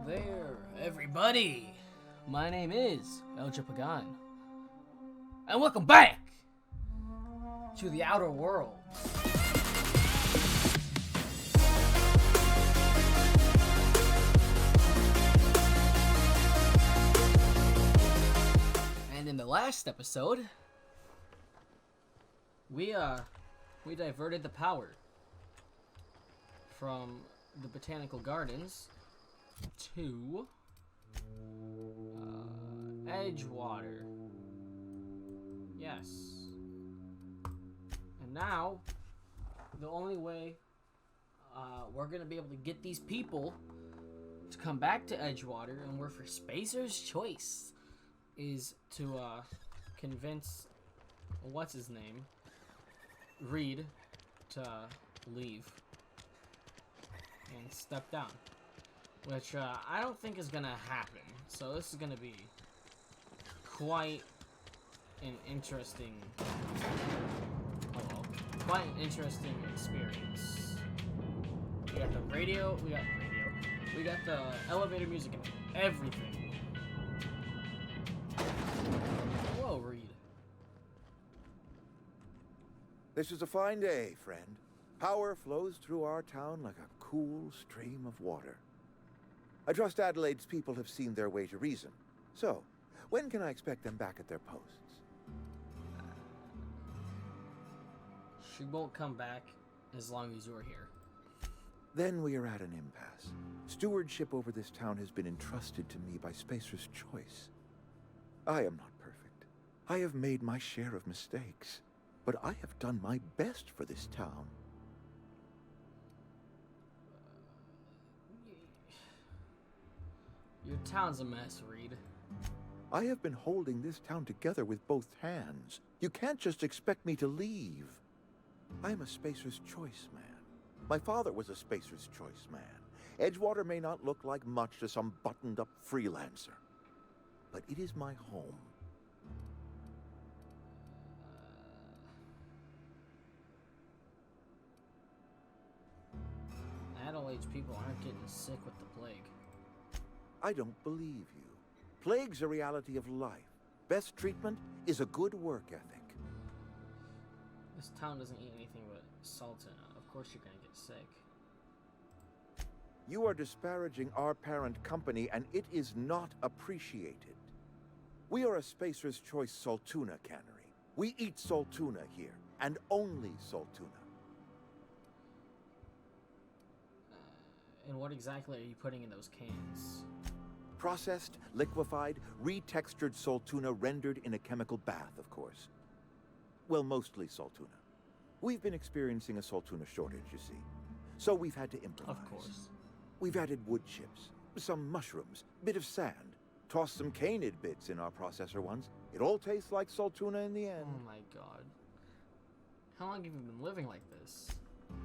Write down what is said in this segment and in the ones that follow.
there, everybody. My name is El Pagan, and welcome back to the outer world. And in the last episode, we diverted the power from the botanical gardens to Edgewater. Yes. And now, the only way we're going to be able to get these people to come back to Edgewater and work for Spacer's Choice is to convince, what's his name, Reed, to leave and step down. Which I don't think is gonna happen. So this is gonna be quite an interesting, quite an interesting experience. We got the radio, we got the elevator music and everything. Whoa, Reed. This is a fine day, friend. Power flows through our town like a cool stream of water. I trust Adelaide's people have seen their way to reason. So, when can I expect them back at their posts? She won't come back as long as you're here. Then we are at an impasse. Stewardship over this town has been entrusted to me by Spacer's Choice. I am not perfect. I have made my share of mistakes. But I have done my best for this town. Your town's a mess, Reed. I have been holding this town together with both hands. You can't just expect me to leave. I am a Spacer's Choice man. My father was a Spacer's Choice man. Edgewater may not look like much to some buttoned-up freelancer, but it is my home. Adelaide's people aren't getting sick with the plague. I don't believe you. Plague's a reality of life. Best treatment is a good work ethic. This town doesn't eat anything but salt, and of course you're gonna get sick. You are disparaging our parent company, and it is not appreciated. We are a Spacer's Choice Saltuna cannery. We eat Saltuna here, and only Saltuna. And what exactly are you putting in those cans? Processed, liquefied, retextured Saltuna rendered in a chemical bath, of course. Well, mostly Saltuna. We've been experiencing a Saltuna shortage, you see. So we've had to improvise. Of course. We've added wood chips, some mushrooms, bit of sand, tossed some canid bits in our processor once. It all tastes like Saltuna in the end. Oh my god. How long have you been living like this?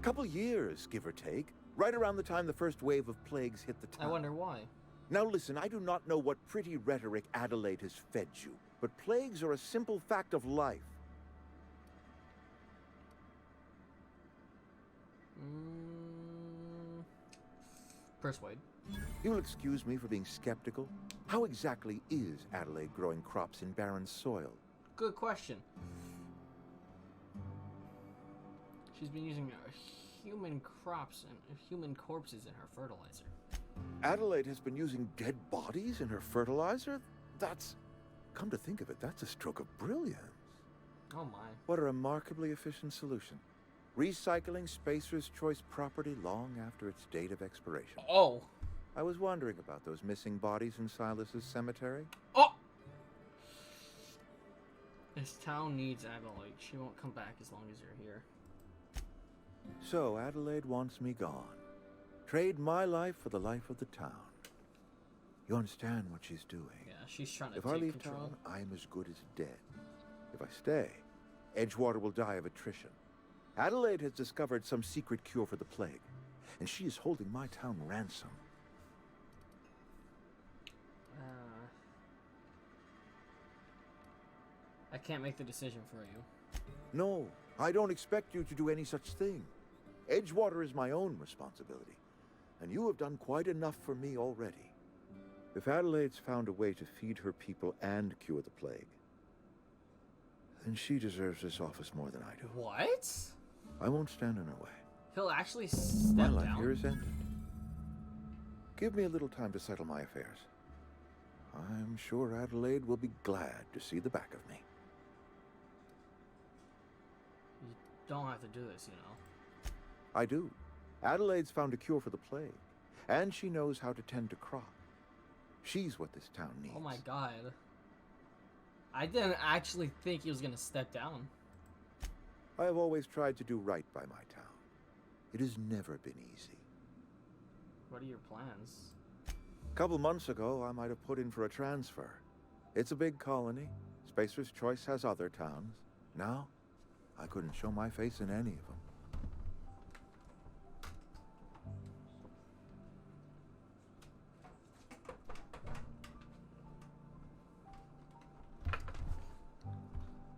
Couple years, give or take. Right around the time the first wave of plagues hit the town. I wonder why. Now listen, I do not know what pretty rhetoric Adelaide has fed you, but plagues are a simple fact of life. Persuade. You'll excuse me for being skeptical. How exactly is Adelaide growing crops in barren soil? Good question. She's been using human crops and human corpses in her fertilizer. Adelaide has been using dead bodies in her fertilizer? That's... Come to think of it, that's a stroke of brilliance. Oh my. What a remarkably efficient solution. Recycling Spacer's Choice property long after its date of expiration. Oh. I was wondering about those missing bodies in Silas's cemetery. Oh! This town needs Adelaide. She won't come back as long as you're here. So Adelaide wants me gone. Trade my life for the life of the town. You understand what she's doing? Yeah, she's trying to If take I leave control. town, I am as good as dead. If I stay, Edgewater will die of attrition. Adelaide has discovered some secret cure for the plague, and she is holding my town ransom. I can't make the decision for you. No, I don't expect you to do any such thing. Edgewater is my own responsibility, and you have done quite enough for me already. If Adelaide's found a way to feed her people and cure the plague, then she deserves this office more than I do. What? I won't stand in her way. He'll actually step My down? life here is ended. Give me a little time to settle my affairs. I'm sure Adelaide will be glad to see the back of me. You don't have to do this, you know. I do. Adelaide's found a cure for the plague, and she knows how to tend to crops. She's what this town needs. Oh my god. I didn't actually think he was gonna step down. I have always tried to do right by my town. It has never been easy. What are your plans? A couple months ago, I might have put in for a transfer. It's a big colony. Spacer's Choice has other towns. Now, I couldn't show my face in any of them.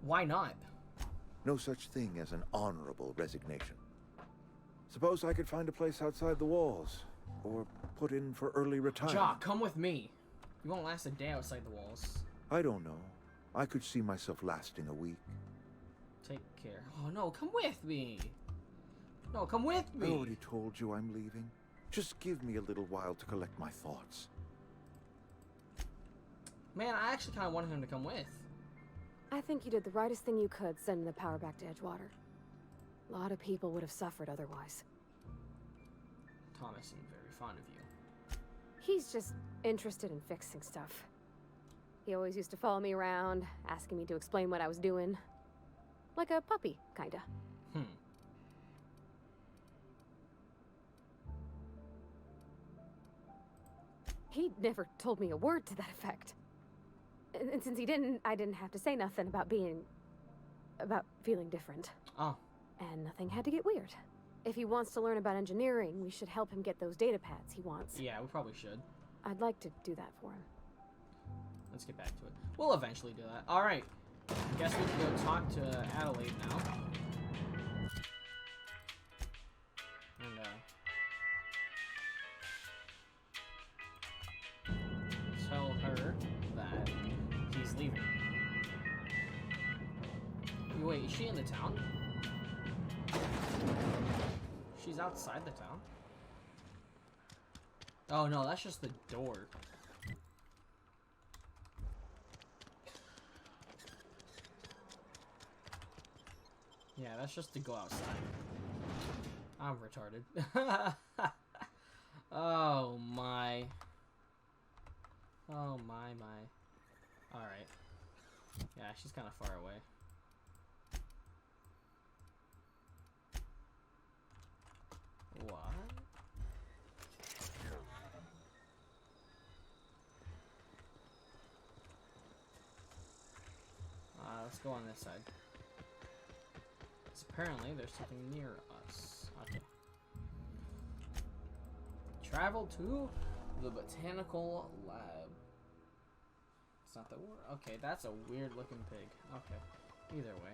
Why not? No such thing as an honorable resignation. Suppose I could find a place outside the walls, or put in for early retirement. Jock, come with me. You won't last a day outside the walls. I don't know. I could see myself lasting a week. Take care. Oh no, come with me. No, come with I me. already told you I'm leaving. Just give me a little while to collect my thoughts. Man, I actually kind of wanted him to come with. I think you did the rightest thing you could sending the power back to Edgewater. A lot of people would have suffered otherwise. Thomas seemed very fond of you. He's just interested in fixing stuff. He always used to follow me around, asking me to explain what I was doing. Like a puppy, kinda. He never told me a word to that effect. And since he didn't, I didn't have to say nothing about feeling different. Oh. And nothing had to get weird. If he wants to learn about engineering, we should help him get those data pads he wants. Yeah, we probably should. I'd like to do that for him. Let's get back to it. We'll eventually do that. Alright. I guess we can go talk to Adelaide now. And, tell her that he's leaving. Wait, is she in the town? She's outside the town? Oh no, that's just the door. Yeah, that's just to go outside. I'm retarded. Oh my. Oh my. Alright. Yeah, she's kind of far away. What? Let's go on this side. Because apparently there's something near us. Okay. Travel to the botanical lab. It's not the word. Okay, that's a weird looking pig. Okay. Either way.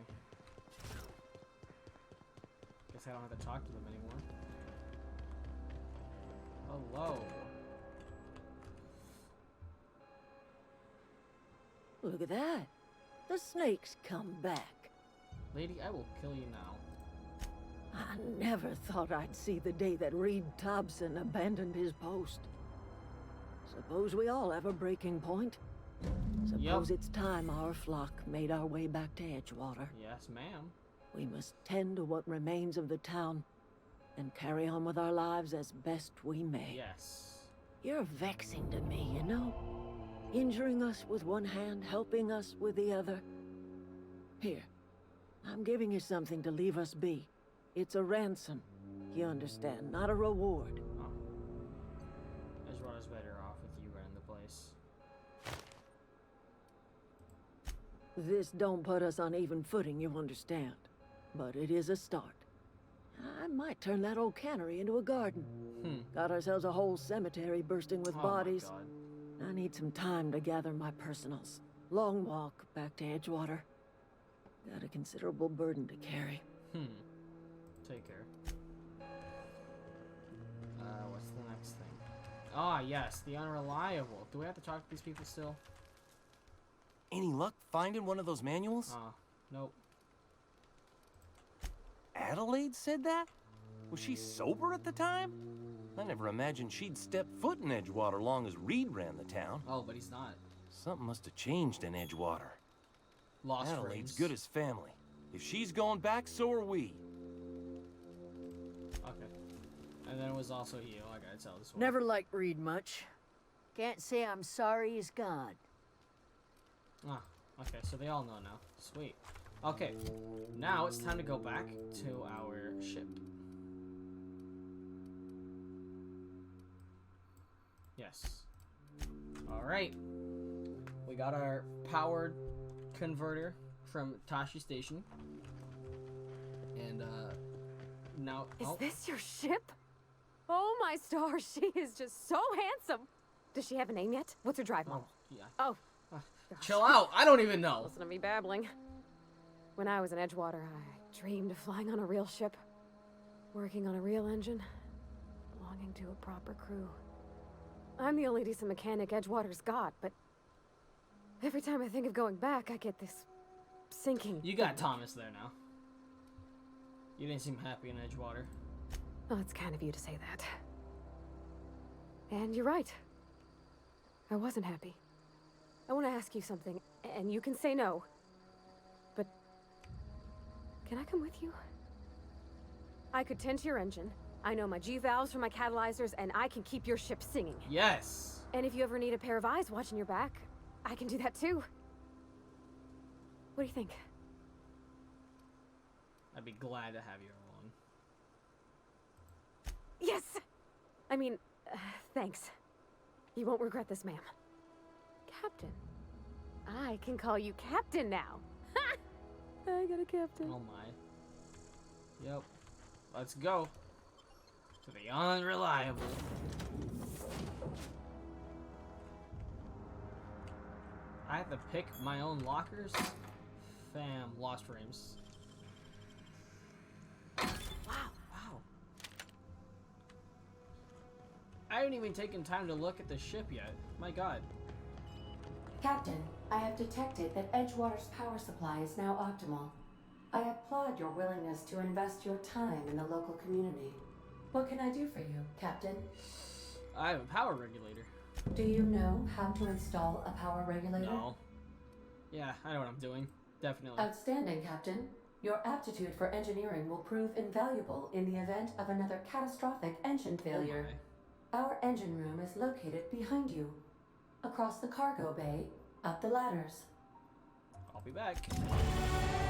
Guess I don't have to talk to them anymore. Hello. Look at that. The snake's come back. Lady, I will kill you now. I never thought I'd see the day that Reed Thompson abandoned his post. Suppose we all have a breaking point. Suppose it's time our flock made our way back to Edgewater. Yes, ma'am. We must tend to what remains of the town and carry on with our lives as best we may. Yes. You're vexing to me, you know? Injuring us with one hand, helping us with the other. Here, I'm giving you something to leave us be. It's a ransom, you understand, not a reward. Oh. Ezra's better off with you running the place. This don't put us on even footing, you understand. But it is a start. I might turn that old cannery into a garden. Got ourselves a whole cemetery bursting with bodies. My God. I need some time to gather my personals. Long walk back to Edgewater. Got a considerable burden to carry. Take care. What's the next thing? Ah, yes, the unreliable. Do we have to talk to these people still? Any luck finding one of those manuals? Nope. Adelaide said that? Was she sober at the time? I never imagined she'd step foot in Edgewater long as Reed ran the town. Oh, but he's not. Something must have changed in Edgewater. Lost Adelaide's frames. good as family. If she's going back, so are we. Okay. And then it was also you. I gotta tell this one. Never liked Reed much. Can't say I'm sorry he's gone. Ah, okay, so they all know now. Sweet. Okay, now it's time to go back to our ship. Yes. Alright. We got our powered converter from Tashi Station. And, now... Is this your ship? Oh my stars, she is just so handsome. Does she have a name yet? What's her drive Oh, model? yeah. Oh, Chill out. I don't even know. listen to me babbling. When I was in Edgewater, I dreamed of flying on a real ship, working on a real engine, belonging to a proper crew. I'm the only decent mechanic Edgewater's got, but every time I think of going back, I get this sinking. You got Thomas there now. You didn't seem happy in Edgewater. Oh, it's kind of you to say that. And you're right. I wasn't happy. I want to ask you something, and you can say no. But can I come with you? I could tend to your engine. I know my G-valves for my catalyzers, and I can keep your ship singing. Yes. And if you ever need a pair of eyes watching your back, I can do that too. What do you think? I'd be glad to have you along. Yes! I mean, thanks. You won't regret this, ma'am. Captain. I can call you Captain now. Ha! I got a captain. Oh my. Yep. Let's go. To the unreliable. I have to pick my own lockers? Fam, lost frames. Wow. I haven't even taken time to look at the ship yet. My god. Captain, I have detected that Edgewater's power supply is now optimal. I applaud your willingness to invest your time in the local community. What can I do for you, Captain? I have a power regulator. Do you know how to install a power regulator? No. Yeah, I know what I'm doing. Definitely. Outstanding, Captain. Your aptitude for engineering will prove invaluable in the event of another catastrophic engine failure. Our engine room is located behind you. Across the cargo bay, up the ladders. I'll be back.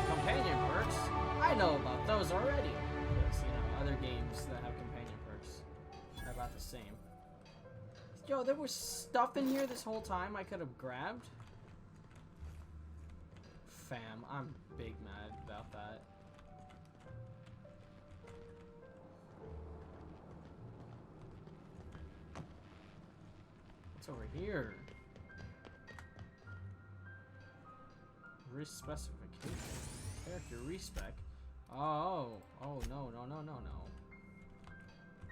Companion perks? I know about those already. Because, you know, other games that have companion perks are about the same. Yo, there was stuff in here this whole time I could have grabbed. Fam, I'm big mad about that. What's over here? Risk specification. Character respec. Oh, no.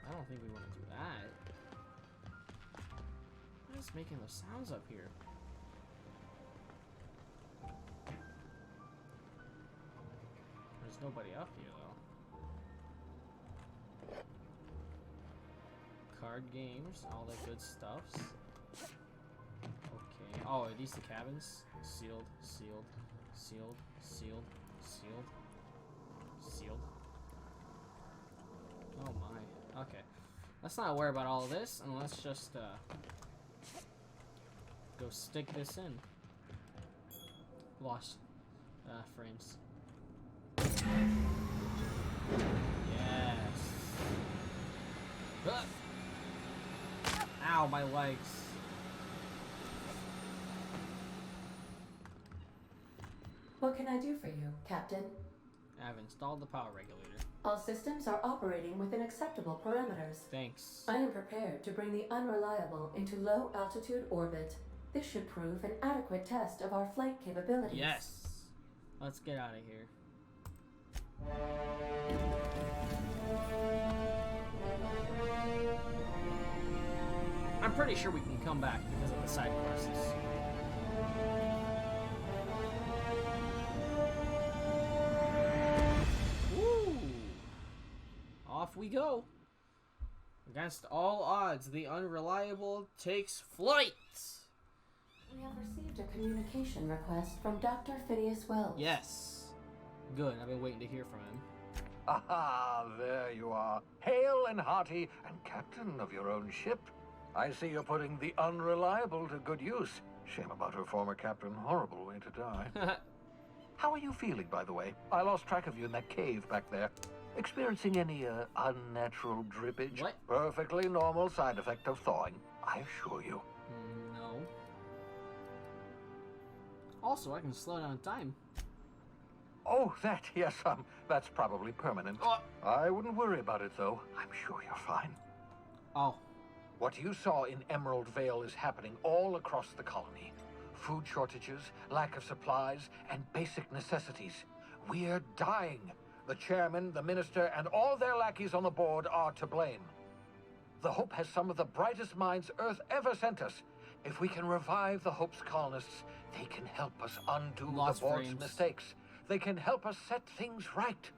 I don't think we want to do that. What is making those sounds up here? There's nobody up here though. Card games, all that good stuffs. Okay. Oh, are these the cabins? Sealed. Oh my. Okay. Let's not worry about all of this, and let's just go stick this in. Lost frames. Yes. Ow, my legs. What can I do for you, Captain? I've installed the power regulator. All systems are operating within acceptable parameters. Thanks. I am prepared to bring the unreliable into low altitude orbit. This should prove an adequate test of our flight capabilities. Yes. Let's get out of here. pretty sure we can come back because of the side quests. Woo! Off we go. Against all odds, the unreliable takes flight. We have received a communication request from Dr. Phineas Wells. Yes. Good. I've been waiting to hear from him. Aha, there you are. Hale and hearty and captain of your own ship. I see you're putting the unreliable to good use. Shame about her former captain. Horrible way to die. How are you feeling, by the way? I lost track of you in that cave back there. Experiencing any unnatural drippage? What? Perfectly normal side effect of thawing, I assure you. No. Also, I can slow down time. Oh, that, yes, that's probably permanent. Oh. I wouldn't worry about it, though. I'm sure you're fine. Oh. What you saw in Emerald Vale is happening all across the colony. Food shortages, lack of supplies, and basic necessities. We're dying. The chairman, the minister, and all their lackeys on the board are to blame. The Hope has some of the brightest minds Earth ever sent us. If we can revive the Hope's colonists, they can help us undo Lost the board's frames. mistakes. They can help us set things right.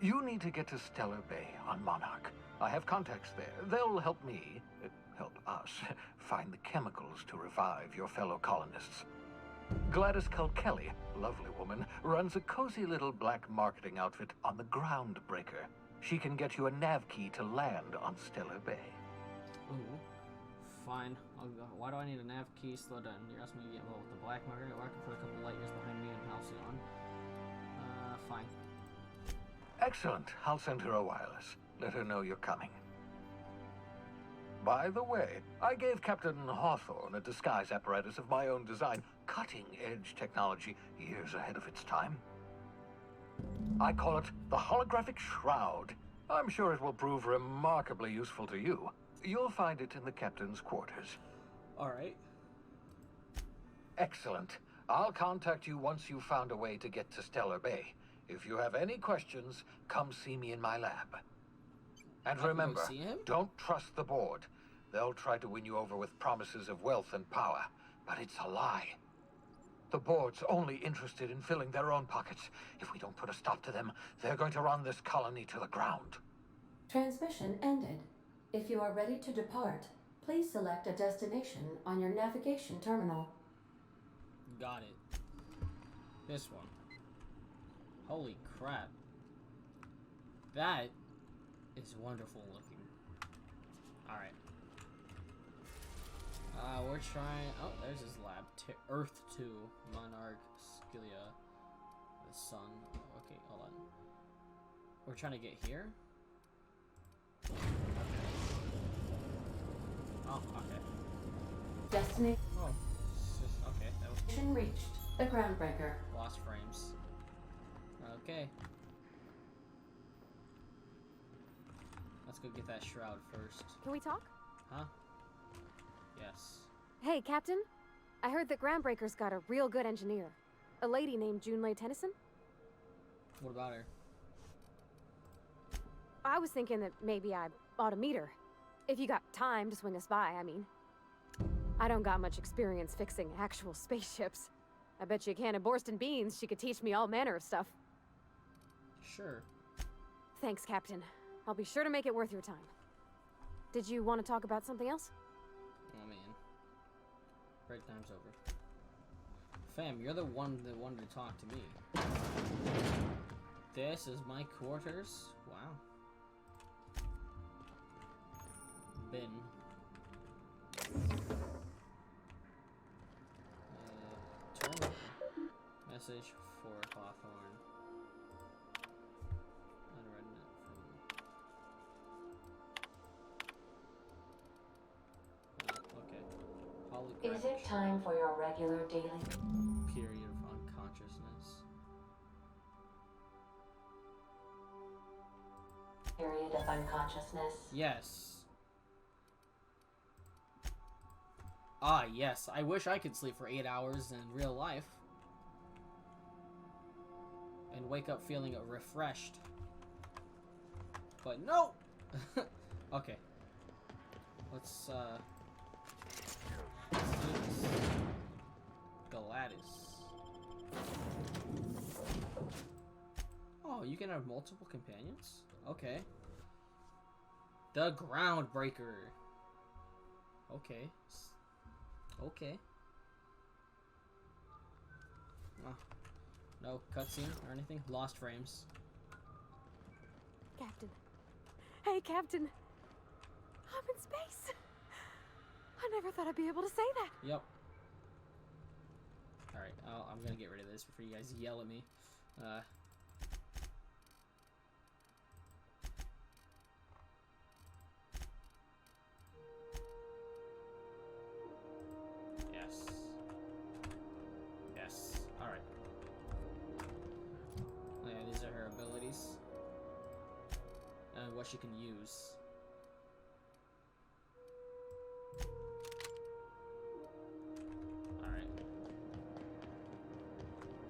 You need to get to Stellar Bay on Monarch. I have contacts there. They'll help me, help us, find the chemicals to revive your fellow colonists. Gladys Kelly, lovely woman, runs a cozy little black marketing outfit on the Groundbreaker. She can get you a nav key to land on Stellar Bay. Ooh. Fine. Why do I need a nav key? Slow down. You're asking me to get with the black market, working for a couple light years behind me and Halcyon. Fine. Excellent. I'll send her a wireless. Let her know you're coming. By the way, I gave Captain Hawthorne a disguise apparatus of my own design, cutting-edge technology, years ahead of its time. I call it the Holographic Shroud. I'm sure it will prove remarkably useful to you. You'll find it in the captain's quarters. All right. Excellent. I'll contact you once you've found a way to get to Stellar Bay. If you have any questions, come see me in my lab. And Go remember, see him? don't trust the board. They'll try to win you over with promises of wealth and power, but it's a lie. The board's only interested in filling their own pockets. If we don't put a stop to them, they're going to run this colony to the ground. Transmission ended. If you are ready to depart, please select a destination on your navigation terminal. Got it. This one. Holy crap. That is wonderful looking. Alright. We're trying... Oh, there's his lab. Earth 2. Monarch, Scylla, the sun. Okay, hold on. We're trying to get here? Okay. Oh, okay. Destination Oh, okay. That was reached. The Groundbreaker. lost frames. Okay. Let's go get that shroud first. Can we talk? Huh? Yes. Hey, Captain. I heard that Groundbreaker's got a real good engineer. A lady named Junlei Tennyson. What about her? I was thinking that maybe I ought to meet her. If you got time to swing us by, I mean. I don't got much experience fixing actual spaceships. I bet you a can of Borston beans she could teach me all manner of stuff. Sure. Thanks, Captain. I'll be sure to make it worth your time. Did you want to talk about something else? Oh man. Break time's over. Fam, you're the one that wanted to talk to me. This is my quarters? Wow. Bin. Terminal. Message for Hawthorne. Unread from... okay. Is it time for your regular daily? Period of unconsciousness. Period of unconsciousness. Yes. Ah, yes. I wish I could sleep for 8 hours in real life. And wake up feeling refreshed. But no! Okay. Let's, Phoenix. Gladys. Oh, you can have multiple companions? Okay. The Groundbreaker. Okay. Okay. Oh. No cutscene or anything? Lost frames. Captain. Hey, Captain. I'm in space. I never thought I'd be able to say that. Yep. Alright, I'm gonna get rid of this before you guys yell at me. Yes. Yes. Alright. Oh, yeah, these are her abilities. And what she can use.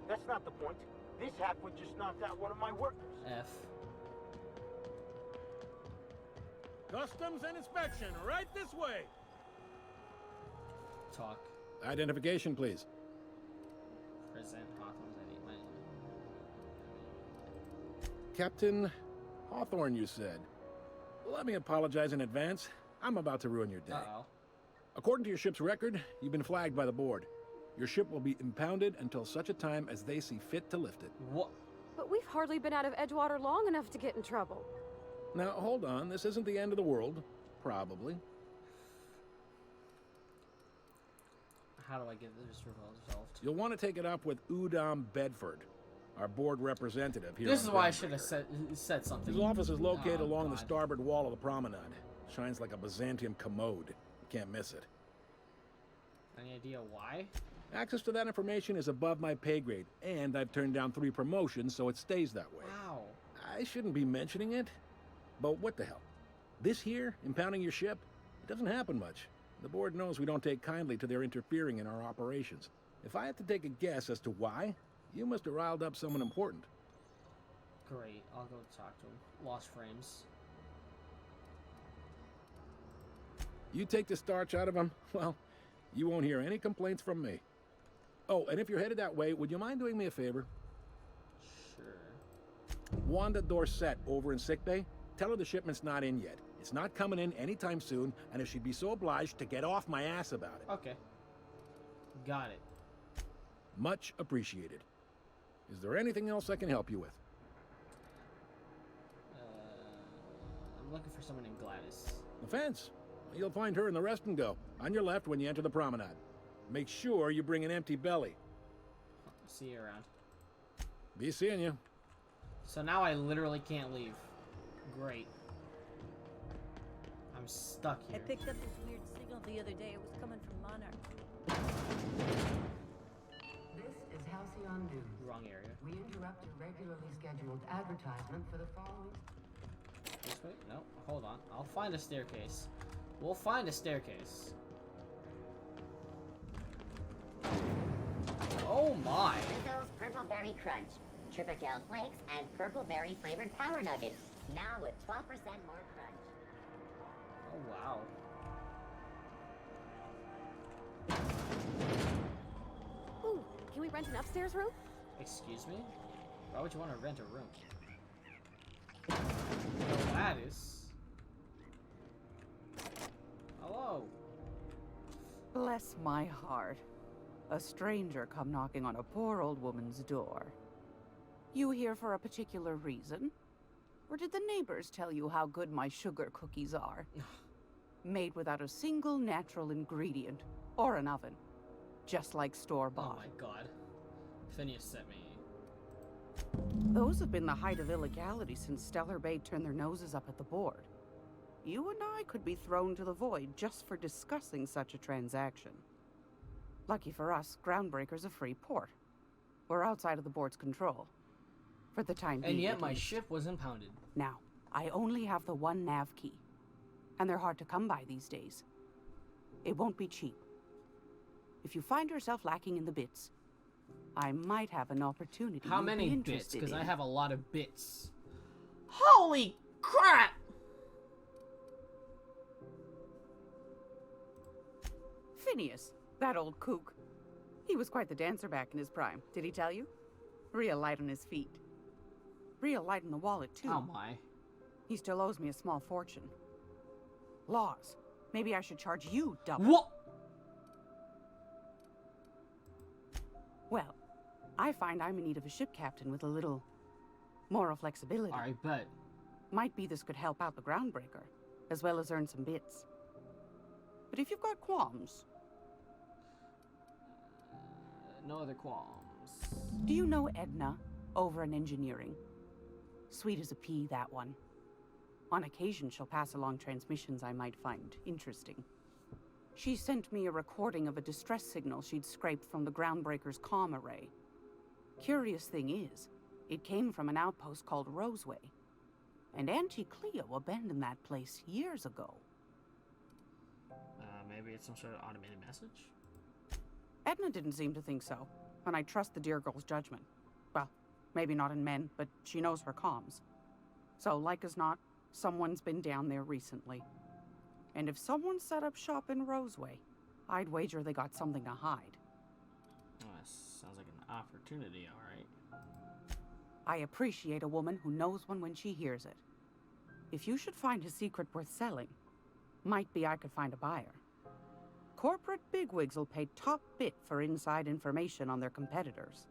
That's not the point. This halfwit just knocked out one of my workers. F. Customs and inspection, right this way. Talk. Identification, please. Present Hawthorne's ID. Captain Hawthorne, you said. Let me apologize in advance. I'm about to ruin your day. Uh-oh. According to your ship's record, you've been flagged by the board. Your ship will be impounded until such a time as they see fit to lift it. What? But we've hardly been out of Edgewater long enough to get in trouble. Now, hold on. This isn't the end of the world. Probably. How do I get this resolved? You'll want to take it up with Udom Bedford, our board representative here. This is why I Groundbreaker. should have said something. His office is located along the God. starboard wall of the promenade. Shines like a Byzantium commode. You can't miss it. Any idea why? Access to that information is above my pay grade, and I've turned down 3 promotions, so it stays that way. Wow. I shouldn't be mentioning it, but what the hell? This here, impounding your ship, it doesn't happen much. The board knows we don't take kindly to their interfering in our operations. If I had to take a guess as to why, you must have riled up someone important. Great. I'll go talk to him. Lost frames. You take the starch out of him, well, you won't hear any complaints from me. Oh, and if you're headed that way, would you mind doing me a favor? Sure. Wanda Dorset over in sickbay, tell her the shipment's not in yet. It's not coming in anytime soon, and if she'd be so obliged to get off my ass about it. Okay. Got it. Much appreciated. Is there anything else I can help you with? I'm looking for someone named Gladys. The fence. You'll find her in the rest and go, on your left when you enter the promenade. Make sure you bring an empty belly. See you around. Be seeing you. So now I literally can't leave. Great. I'm stuck I here. picked up this weird signal the other day. It was coming from Monarch. This is Halcyon News. Wrong area. We interrupt a regularly scheduled advertisement for the following. This way? No, hold on. I'll find a staircase. We'll find a staircase. Oh my! Rizzo's Purple Berry Crunch, Tripical Flakes, and Purple Berry flavored Power Nuggets. Now with 12% more crunch. Oh wow. Ooh, can we rent an upstairs room? Excuse me? Why would you want to rent a room? Gladys? Hello? Bless my heart. A stranger come knocking on a poor old woman's door. You here for a particular reason? Or did the neighbors tell you how good my sugar cookies are? Made without a single natural ingredient or an oven. Just like store-bought. Oh my god. Phineas sent me. Those have been the height of illegality since Stellar Bay turned their noses up at the board. You and I could be thrown to the void just for discussing such a transaction. Lucky for us, Groundbreaker's a free port. We're outside of the board's control. For the time being. And yet at my least. ship was impounded. Now, I only have the one nav key. And they're hard to come by these days. It won't be cheap. If you find yourself lacking in the bits, I might have an opportunity. How you'd many be bits? interested Because I in. have a lot of bits. Holy crap! Phineas, That old kook. He was quite the dancer back in his prime, did he tell you? Real light on his feet. Real light in the wallet, too. Oh my. He still owes me a small fortune. Laws. Maybe I should charge you double. What? Well, I find I'm in need of a ship captain with a little moral flexibility. I bet. Might be this could help out the groundbreaker, as well as earn some bits. But if you've got qualms... No other qualms. Do you know Edna, over in engineering? Sweet as a pea, that one. On occasion, she'll pass along transmissions I might find interesting. She sent me a recording of a distress signal she'd scraped from the groundbreaker's comm array. Curious thing is, it came from an outpost called Roseway. And Auntie Cleo abandoned that place years ago. Maybe it's some sort of automated message? Edna didn't seem to think so, and I trust the dear girl's judgment. Well, maybe not in men, but she knows her comms. So, like as not, someone's been down there recently. And if someone set up shop in Roseway, I'd wager they got something to hide. Oh, that sounds like an opportunity, alright. I appreciate a woman who knows one when she hears it. If you should find a secret worth selling, might be I could find a buyer. Corporate bigwigs will pay top bit for inside information on their competitors.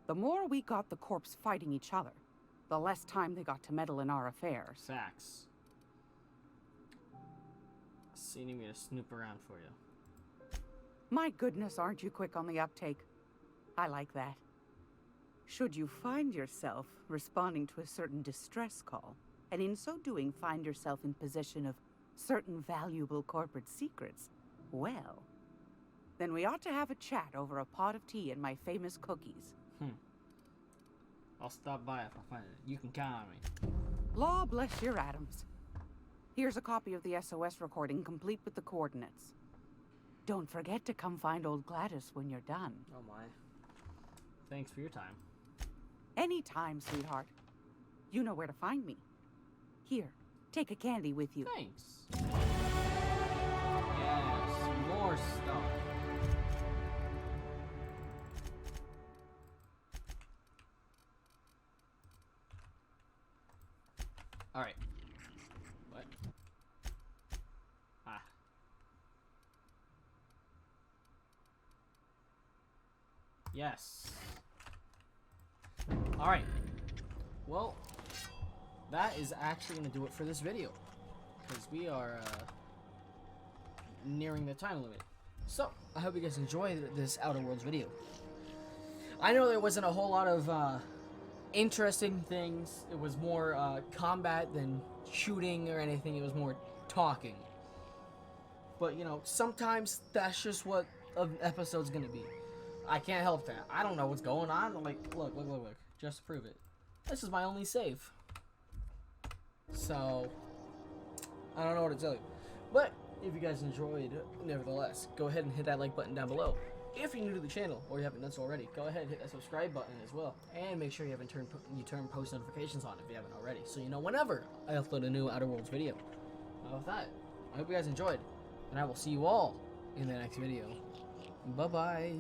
The more we got the corps fighting each other, the less time they got to meddle in our affairs. Facts. So you need me to snoop around for you. My goodness, aren't you quick on the uptake? I like that. Should you find yourself responding to a certain distress call, and in so doing find yourself in possession of certain valuable corporate secrets, well, then we ought to have a chat over a pot of tea and my famous cookies. I'll stop by if I find it. You can count on me. Law bless your atoms. Here's a copy of the SOS recording, complete with the coordinates. Don't forget to come find old Gladys when you're done. Oh my. Thanks for your time. Anytime, sweetheart. You know where to find me. Here, take a candy with you. Thanks. Yes, more stuff. Alright. What? Ah. Yes. Alright. Well, that is actually going to do it for this video. Because we are nearing the time limit. So, I hope you guys enjoyed this Outer Worlds video. I know there wasn't a whole lot of interesting things. It was more combat than shooting or anything. It was more talking. But, you know, sometimes that's just what an episode's going to be. I can't help that. I don't know what's going on. Like, look. Just to prove it. This is my only save. So, I don't know what to tell you. But, if you guys enjoyed, nevertheless, go ahead and hit that like button down below. If you're new to the channel, or you haven't done so already, go ahead and hit that subscribe button as well. And make sure you turn post notifications on if you haven't already, so you know whenever I upload a new Outer Worlds video. With that, I hope you guys enjoyed, and I will see you all in the next video. Bye-bye.